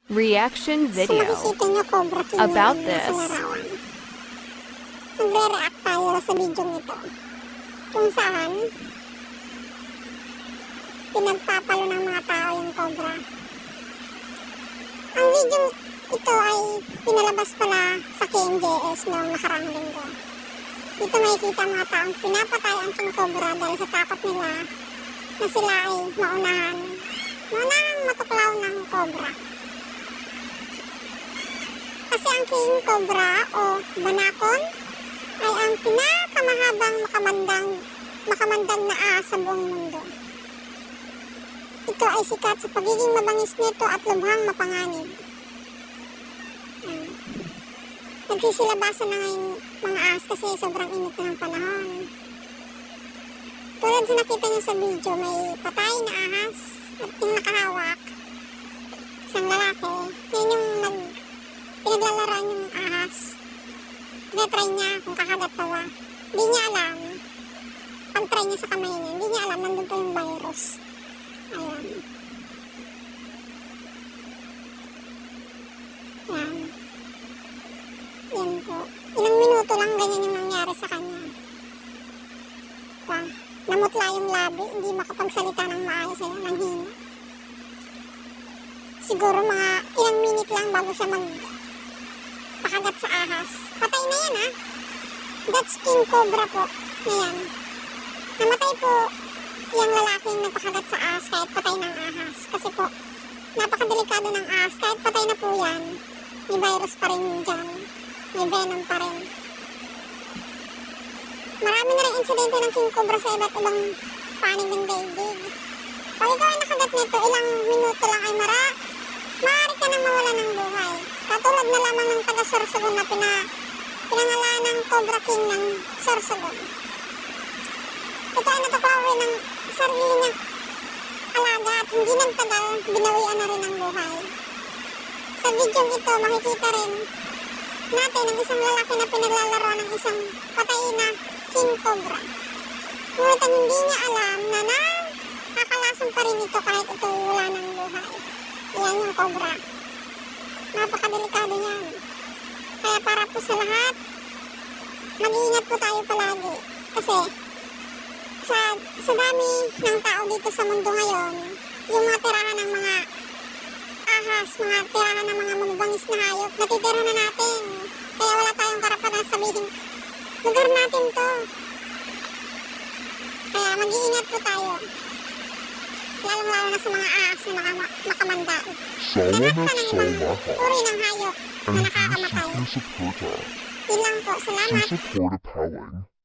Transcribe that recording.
Reaction So video makikita nyo, Cobra King about yung nasa this. larawan. Magre-react tayo sa video nito. Kung saan, pinagpapalo ng mga tao yung Cobra. Ang video ito ay pinalabas pala sa KMJS noong nakaraang linggo. Dito makikita mga taong pinapatay ang King Cobra dahil sa takot nila na sila ay maunahang matuklaw ng Cobra. Kasi ang King Cobra o Banacon ay ang pinakamahabang makamandang na ahas sa buong mundo. Ito ay sikat sa pagiging mabangis nito at lubhang mapanganib. Nagsisilabasan na ngayon mga ahas kasi sobrang init na ng panahon. Tulad sa nakita nyo sa video, may patay na ahas at yung nakahawak, isang lalaki, yun yung pinaglalaroan yung ahas. Tinatry niya kung kakagat pa ba. Hindi niya alam, pag-try niya sa kamay niya, hindi niya alam, nandun pa yung virus. Ayan. Ayan. Yan po. Ilang minuto lang ganyan yung nangyari sa kanya. Namutla yung labi, hindi makapagsalita ng maayos ay ng hina. Siguro mga ilang minute lang bago siya magpakagat sa ahas. Patay na yan ha. That's King Cobra po. Ayan. Namatay po yung lalaking nagpakagat sa ahas kahit patay ng ahas. Kasi po, napakadelikado ng ahas. Kahit patay na po yan, may virus pa rin dyan. May venom pa rin. Marami na rin insidente ng King Cobra sa iba't ibang panig ng daigdig. Pag ikaw ay nakagat nito, ilang minuto lang ay maaari ka nang mawala ng buhay. Katulad na lamang ng taga-Sorsogon na pinangalan ng Cobra King ng Sorsogon. Ito ay natuklaw ng sarili niyang alaga at hindi nagtagal, binawian na rin ang buhay. Sa video ito, makikita rin natin ang isang lalaki na pinaglalaro ng isang patay na King Cobra. Ngunit ang hindi niya alam na nakakalason pa rin ito kahit ito wala ng buhay. Iyan yung Cobra. Napakadelikado niyan. Kaya para po sa lahat, mag-iingat po tayo palagi. Kasi sa dami ng tao dito sa mundo ngayon, yung mga tirahan ng mga ahas, mga tirahan ng mga mababangis na hayop, natitira na natin. Kaya wala tayong karapatan sabihin, lugar natin to. Kaya mag-iingat po tayo. Lalong-lalo na sa mga ahas na makamanda. Lahat pa ng ibang uri ng hayop na nakakamatay. Yun lang po. Salamat. Support a Powing.